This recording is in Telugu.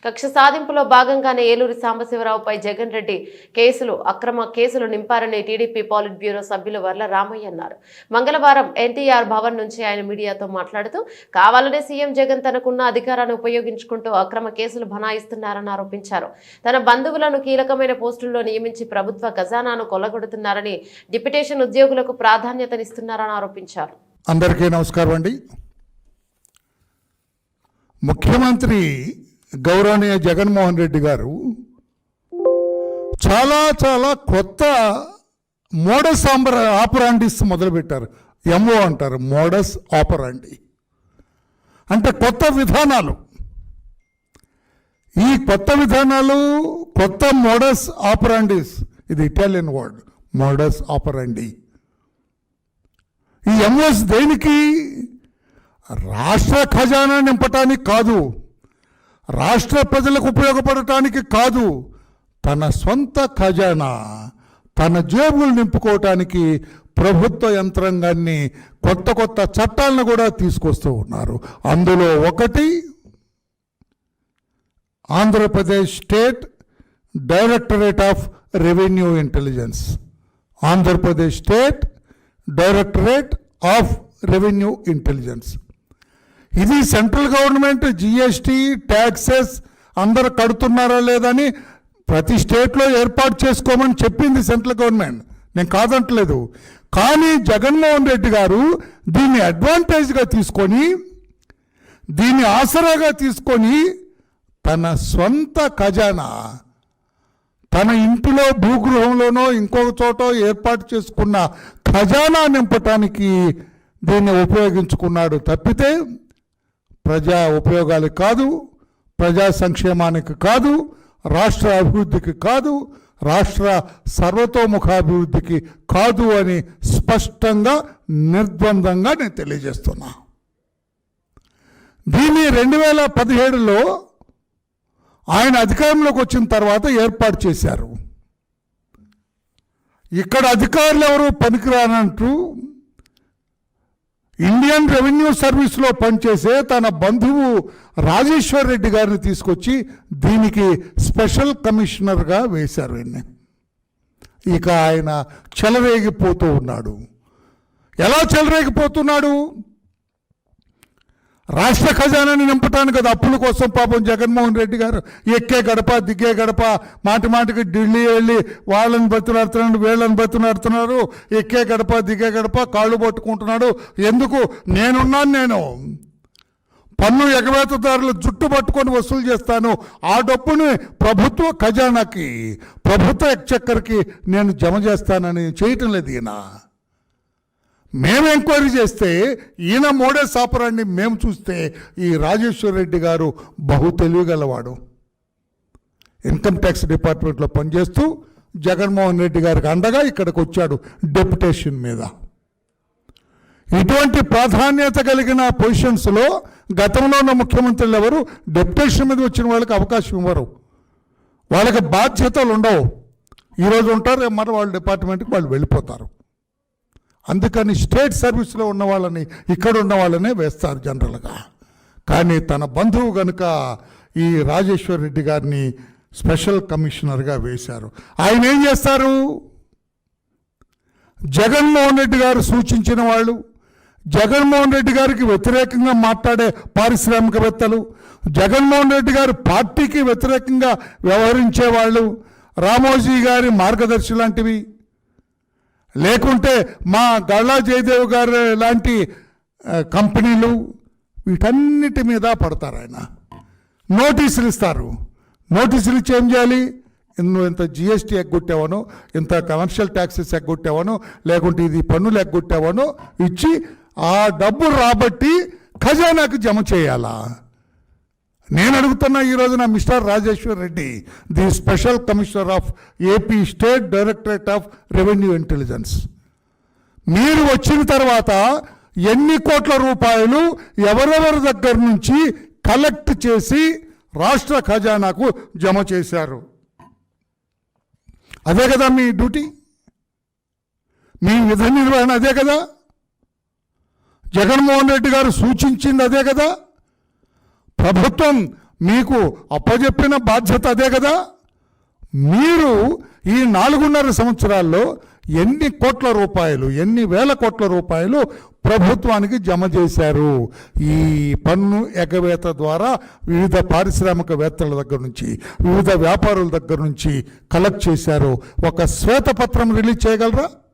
కక్ష సాధింపులో భాగంగానే ఏలూరి సాంబశివరావుపై జగన్ రెడ్డి అక్రమ కేసులు నింపారని టీడీపీ పాలిట్ బ్యూరో సభ్యులు వర్ల రామయ్య అన్నారు. మంగళవారం ఎన్టీఆర్ భవన్ నుంచి ఆయన మీడియాతో మాట్లాడుతూ కావాలనే సీఎం జగన్ తనకున్న అధికారాన్ని ఉపయోగించుకుంటూ అక్రమ కేసులు బనాయిస్తున్నారని ఆరోపించారు. తన బంధువులను కీలకమైన పోస్టుల్లో నియమించి ప్రభుత్వ ఖజానాను కొల్లగొడుతున్నారని, డిప్యుటేషన్ ఉద్యోగులకు ప్రాధాన్యతనిస్తున్నారని ఆరోపించారు. అందరికీ నమస్కారం అండి. ముఖ్యమంత్రి గౌరవనీయ జగన్మోహన్ రెడ్డి గారు చాలా కొత్త మోడస్ ఆపరాండిస్ మొదలుపెట్టారు. ఎంఓ అంటారు, మోడస్ ఆపరాండి అంటే కొత్త విధానాలు. ఈ కొత్త విధానాలు, కొత్త మోడస్ ఆపరాండిస్, ఇది ఇటాలియన్ వర్డ్, మోడస్ ఆపరాండి. ఈ ఎంఓస్ దేనికి? రాష్ట్ర ఖజానా నింపటానికి కాదు, రాష్ట్ర ప్రజలకు ఉపయోగపడటానికి కాదు, తన సొంత ఖజానా, తన జేబులు నింపుకోవటానికి ప్రభుత్వ యంత్రాంగాన్ని కొత్త చట్టాలను కూడా తీసుకొస్తూ ఉన్నారు. అందులో ఒకటి Andhra Pradesh state directorate of revenue intelligence. Andhra Pradesh state directorate of revenue intelligence. ఇది సెంట్రల్ గవర్నమెంట్ జిఎస్టీ ట్యాక్సెస్ అందరు కడుతున్నారా లేదని ప్రతి స్టేట్లో ఏర్పాటు చేసుకోమని చెప్పింది సెంట్రల్ గవర్నమెంట్, నేను కాదంటలేదు. కానీ జగన్మోహన్ రెడ్డి గారు దీన్ని అడ్వాంటేజ్గా తీసుకొని, దీన్ని ఆసరాగా తీసుకొని తన సొంత ఖజానా, తన ఇంటిలో భూగృహంలోనో ఇంకొక చోట ఏర్పాటు చేసుకున్న ఖజానా నింపటానికి దీన్ని ఉపయోగించుకున్నాడు తప్పితే ప్రజా ఉపయోగాలకు కాదు, ప్రజా సంక్షేమానికి కాదు, రాష్ట్ర అభివృద్ధికి కాదు, రాష్ట్ర సర్వతోముఖాభివృద్ధికి కాదు అని స్పష్టంగా నిర్ద్వందంగా నేను తెలియజేస్తున్నా. దీన్ని 2017లో ఆయన అధికారంలోకి వచ్చిన తర్వాత ఏర్పాటు చేశారు. ఇక్కడ అధికారులు ఎవరు పనికిరానంటూ ఇండియన్ రెవెన్యూ సర్వీస్లో పనిచేసే తన బంధువు రాజేశ్వర్ రెడ్డి గారిని తీసుకొచ్చి దీనికి స్పెషల్ కమిషనర్గా వేశారు. ఇక ఆయన చెలరేగిపోతూ ఉన్నాడు. ఎలా చెలరేగిపోతున్నాడు? రాష్ట్ర ఖజానాన్ని నింపటానికి కదా, అప్పుల కోసం పాపం జగన్మోహన్ రెడ్డి గారు ఎక్కే గడప దిగే గడప, మాటికి ఢిల్లీ వెళ్ళి వాళ్ళని బతులాడుతున్నాడు, వీళ్ళని బతులాడుతున్నారు, ఎక్కే గడప దిగే గడప కాళ్ళు పట్టుకుంటున్నాడు. ఎందుకు? నేను పన్ను ఎగవేతదారులు జుట్టు పట్టుకొని వసూలు చేస్తాను, ఆ డబ్బుని ప్రభుత్వ ఖజానాకి, ప్రభుత్వ ఎక్చెక్కర్కి నేను జమ చేస్తానని చేయటం లేదు ఈయన. మేము ఎంక్వైరీ చేస్తే, ఈయన మోడస్ ఆపరాండి మేము చూస్తే, ఈ రాజేశ్వర్ రెడ్డి గారు బహు తెలివిగలవాడు. ఇన్కమ్ ట్యాక్స్ డిపార్ట్మెంట్లో పనిచేస్తూ జగన్మోహన్ రెడ్డి గారికి అండగా ఇక్కడికి వచ్చాడు డెప్యుటేషన్ మీద. ఇటువంటి ప్రాధాన్యత కలిగిన పొజిషన్స్లో గతంలో ఉన్న ముఖ్యమంత్రులు ఎవరు డెప్యుటేషన్ మీద వచ్చిన వాళ్ళకి అవకాశం ఇవ్వరు, వాళ్ళకి బాధ్యతలు ఉండవు. ఈరోజు ఉంటారు, మరి వాళ్ళ డిపార్ట్మెంట్కి వాళ్ళు వెళ్ళిపోతారు. అందుకని స్టేట్ సర్వీస్లో ఉన్న వాళ్ళని, ఇక్కడ ఉన్న వాళ్ళనే వేస్తారు జనరల్గా. కానీ తన బంధువు కనుక ఈ రాజేశ్వర్ రెడ్డి గారిని స్పెషల్ కమిషనర్గా వేశారు. ఆయన ఏం చేస్తారు? జగన్మోహన్ రెడ్డి గారు సూచించిన వాళ్ళు, జగన్మోహన్ రెడ్డి గారికి వ్యతిరేకంగా మాట్లాడే పారిశ్రామికవేత్తలు, జగన్మోహన్ రెడ్డి గారి పార్టీకి వ్యతిరేకంగా వ్యవహరించే వాళ్ళు, రామోజీ గారి మార్గదర్శి లాంటివి, లేకుంటే మా గళ్ళా జయదేవ్ గారు లాంటి కంపెనీలు, వీటన్నిటి మీద పడతారు. ఆయన నోటీసులు ఇస్తారు. నోటీసులు ఇచ్చి ఏం చేయాలి? నువ్వు ఇంత జిఎస్టీ ఎగ్గొట్టావనో, ఇంత కమర్షియల్ ట్యాక్సెస్ ఎగ్గొట్టావనో, లేకుంటే ఇది పన్నులు ఎగ్గొట్టావనో ఇచ్చి ఆ డబ్బు రాబట్టి ఖజానాకు జమ చేయాలా? నేను అడుగుతున్నా ఈ రోజున mister Rajeshwar Reddy, the special commissioner of AP state directorate of revenue intelligence, మీరు వచ్చిన తర్వాత ఎన్ని కోట్ల రూపాయలు ఎవరెవరి దగ్గర నుంచి కలెక్ట్ చేసి రాష్ట్ర ఖజానాకు జమ చేశారు? అదే కదా మీ డ్యూటీ, మీ విధి నిర్వహణ అదే కదా. జగన్మోహన్ రెడ్డి గారు సూచించింది అదే కదా. ప్రభుత్వం మీకు అప్పజెప్పిన బాధ్యత అదే కదా. మీరు ఈ 4.5 సంవత్సరాల్లో ఎన్ని కోట్ల రూపాయలు, ఎన్ని వేల కోట్ల రూపాయలు ప్రభుత్వానికి జమ చేశారు? ఈ పన్ను ఎగవేత ద్వారా వివిధ పారిశ్రామికవేత్తల దగ్గర నుంచి, వివిధ వ్యాపారుల దగ్గర నుంచి కలెక్ట్ చేశారు. ఒక శ్వేతపత్రం రిలీజ్ చేయగలరా?